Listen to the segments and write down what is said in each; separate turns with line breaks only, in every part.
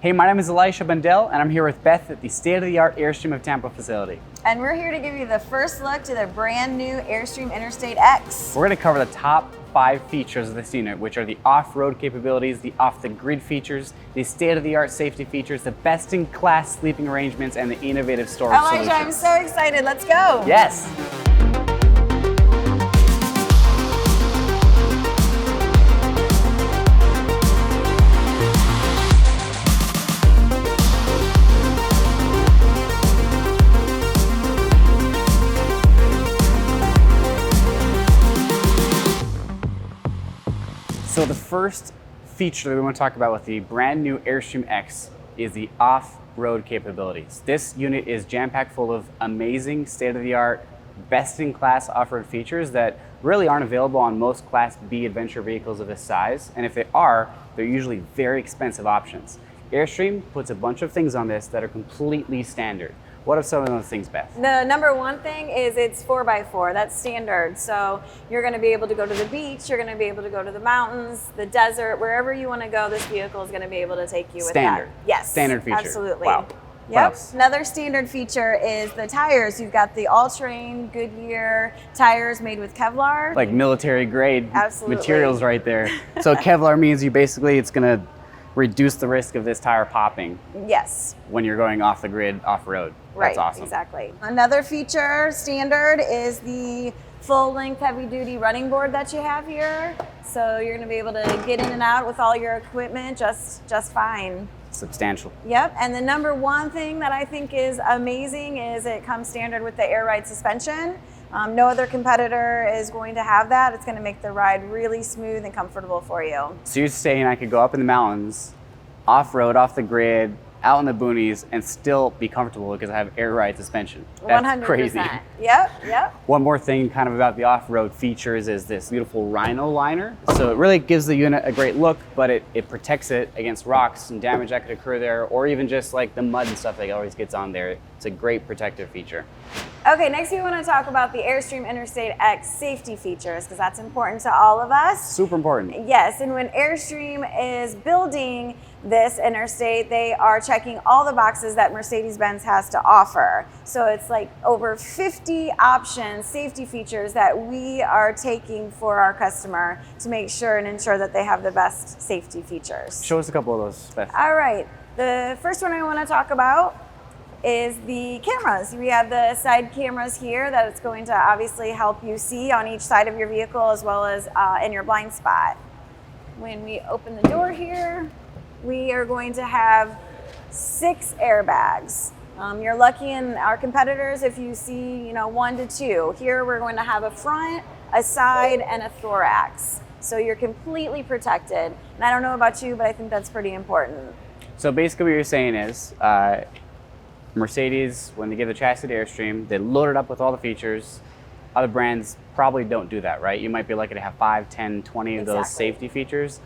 Hey, my name is Elisha Bundell, and I'm here with Beth at the state-of-the-art Airstream of Tampa facility.
And we're here to give you the first look to the brand new Airstream Interstate X.
We're going to cover the top 5 features of this unit, which are the off-road capabilities, the off-the-grid features, the state-of-the-art safety features, the best-in-class sleeping arrangements, and the innovative storage solutions.
Elijah, I'm so excited. Let's go.
Yes. So the first feature that we want to talk about with the brand new Airstream X is the off-road capabilities. This unit is jam-packed full of amazing, state-of-the-art, best-in-class off-road features that really aren't available on most Class B adventure vehicles of this size. And if they are, they're usually very expensive options. Airstream puts a bunch of things on this that are completely standard. What are some of those things, Beth?
The number one thing is it's 4x4. That's standard. So you're going to be able to go to the beach. You're going to be able to go to the mountains, the desert, wherever you want to go. This vehicle is going to be able to take you with
Standard.
that. Yes.
Standard feature.
Absolutely.
Wow.
Yep. Another standard feature is the tires. You've got the all-terrain Goodyear tires made with Kevlar.
Like military grade
Absolutely.
materials right there. So Kevlar means it's going to reduce the risk of this tire popping.
Yes.
When you're going off the grid, off-road.
Right,
That's awesome.
Exactly. Another feature standard is the full-length heavy-duty running board that you have here. So you're going to be able to get in and out with all your equipment just fine.
Substantial.
Yep, and the number one thing that I think is amazing is it comes standard with the air ride suspension. No other competitor is going to have that. It's going to make the ride really smooth and comfortable for you.
So you're saying I could go up in the mountains, off-road, off the grid, out in the boonies, and still be comfortable because I have air ride suspension. That's
100%.
Crazy.
Yep.
One more thing kind of about the off-road features is this beautiful Rhino liner. So it really gives the unit a great look, but it protects it against rocks and damage that could occur there, or even just like the mud and stuff that always gets on there. It's a great protective feature.
Okay, next we want to talk about the Airstream Interstate X safety features because that's important to all of us.
Super important.
Yes, and when Airstream is building this Interstate, they are checking all the boxes that Mercedes-Benz has to offer. So it's like over 50 options, safety features that we are taking for our customer to make sure and ensure that they have the best safety features.
Show us a couple of those, Beth.
All right, the first one I want to talk about is the cameras. We have the side cameras here that it's going to obviously help you see on each side of your vehicle as well as in your blind spot. When we open the door here, we are going to have 6 airbags. You're lucky in our competitors if you see 1 to 2. Here we're going to have a front, a side, and a thorax. So you're completely protected. And I don't know about you, but I think that's pretty important.
So basically what you're saying is, Mercedes, when they give the chassis to Airstream, they load it up with all the features. Other brands probably don't do that, right? You might be lucky to have 5, 10, 20 of those safety features.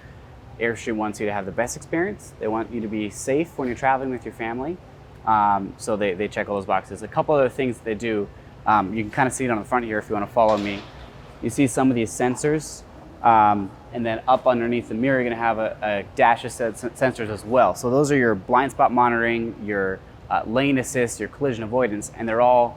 Airstream wants you to have the best experience. They want you to be safe when you're traveling with your family. So they check all those boxes. A couple other things that they do, you can kind of see it on the front here if you want to follow me. You see some of these sensors, and then up underneath the mirror, you're going to have a dash of sensors as well. So those are your blind spot monitoring, your lane assist, your collision avoidance, and they're all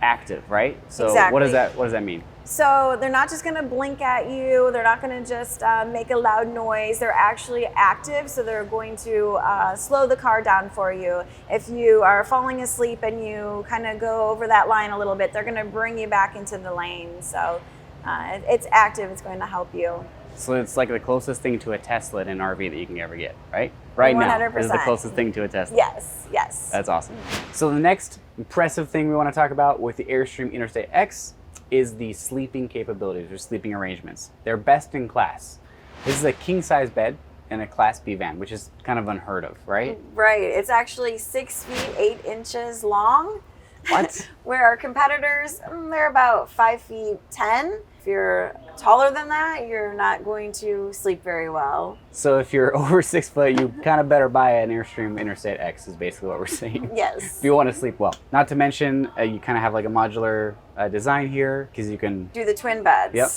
active, right? So
exactly.
What does that mean?
So they're not just going to blink at you. They're not going to just make a loud noise. They're actually active, so they're going to slow the car down for you. If you are falling asleep and you kind of go over that line a little bit, they're going to bring you back into the lane. So it's active. It's going to help you.
So it's like the closest thing to a Tesla in an RV that you can ever get, right? Right 100%. Now, this is the closest thing to a Tesla.
Yes.
That's awesome. So the next impressive thing we want to talk about with the Airstream Interstate X is the sleeping capabilities or sleeping arrangements. They're best in class. This is a king-size bed in a Class B van, which is kind of unheard of, right?
Right. It's actually 6 feet 8 inches long.
What?
Where our competitors, they're about 5 feet 10. If you're taller than that, you're not going to sleep very well.
So if you're over 6 foot, you kind of better buy an Airstream Interstate X is basically what we're saying.
Yes.
If you want to sleep well. Not to mention, you kind of have like a modular design here because you can
do the twin beds.
Yep.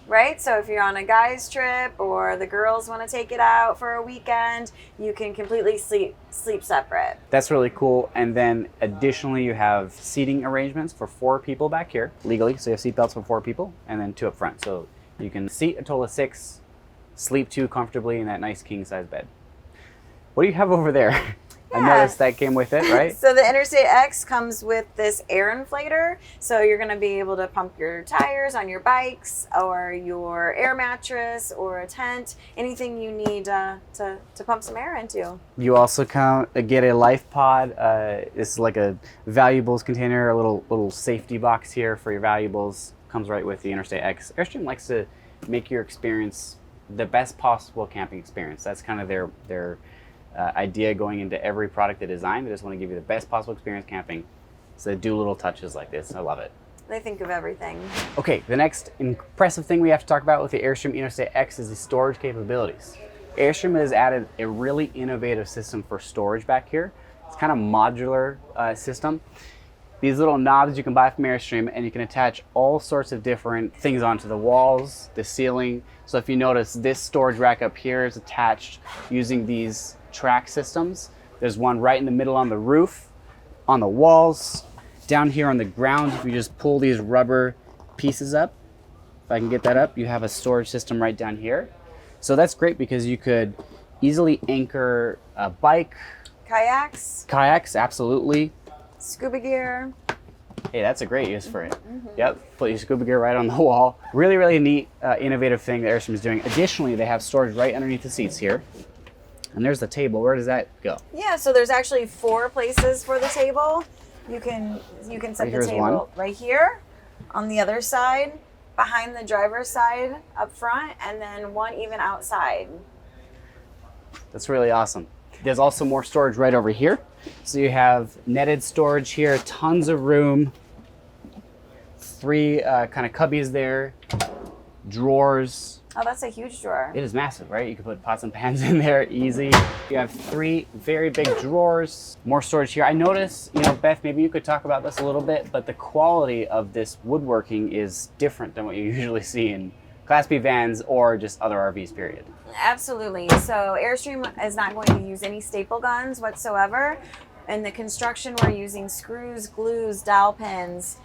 right? So if you're on a guy's trip or the girls want to take it out for a weekend, you can completely sleep separate.
That's really cool. And then additionally, you have seating arrangements for 4 people back here legally. So you have seat belts for 4 people and then 2 up front. So you can seat a total of 6, sleep 2 comfortably in that nice king size bed. What do you have over there? I noticed that came with it, right?
So the Interstate X comes with this air inflator. So you're going to be able to pump your tires on your bikes or your air mattress or a tent, anything you need to pump some air into.
You also get a life pod. It's like a valuables container, a little safety box here for your valuables. Comes right with the Interstate X. Airstream likes to make your experience the best possible camping experience. That's kind of their idea going into every product they design. They just want to give you the best possible experience camping. So they do little touches like this. I love it.
They think of everything.
Okay, the next impressive thing we have to talk about with the Airstream Interstate X is the storage capabilities. Airstream has added a really innovative system for storage back here. It's kind of modular system. These little knobs you can buy from Airstream, and you can attach all sorts of different things onto the walls, the ceiling. So if you notice, this storage rack up here is attached using these track systems. There's one right in the middle on the roof, on the walls, down here on the ground. If you just pull these rubber pieces up, if I can get that up, you have a storage system right down here. So that's great because you could easily anchor a bike. Kayaks, absolutely.
Scuba gear.
Hey, that's a great use for it. Yep, put your scuba gear right on the wall. Really, really neat, innovative thing that Airstream is doing. Additionally, they have storage right underneath the seats here. And there's the table. Where does that go?
Yeah, so there's actually 4 places for the table. You can set the table right here, on the other side, behind the driver's side up front, and then one even outside.
That's really awesome. There's also more storage right over here. So you have netted storage here, tons of room, 3 kind of cubbies there, drawers.
Oh, that's a huge drawer.
It is massive, right? You can put pots and pans in there easy. You have 3 very big drawers, more storage here. I notice, Beth, maybe you could talk about this a little bit, but the quality of this woodworking is different than what you usually see in Class B vans or just other RVs, period.
Absolutely. So Airstream is not going to use any staple guns whatsoever. In the construction, we're using screws, glues, dowel pins,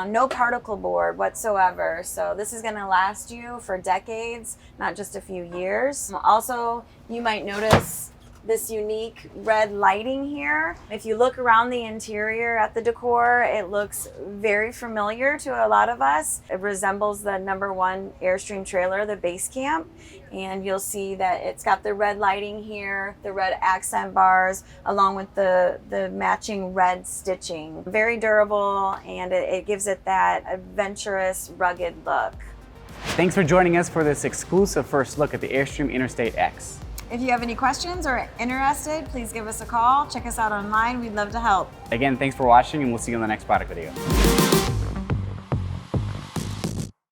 no particle board whatsoever. So this is going to last you for decades, not just a few years. Also, you might notice this unique red lighting here. If you look around the interior at the decor, it looks very familiar to a lot of us. It resembles the #1 Airstream trailer, the base camp. And you'll see that it's got the red lighting here, the red accent bars, along with the matching red stitching. Very durable, and it gives it that adventurous, rugged look.
Thanks for joining us for this exclusive first look at the Airstream Interstate X.
If you have any questions or interested, please give us a call. Check us out online. We'd love to help.
Again, thanks for watching, and we'll see you in the next product video.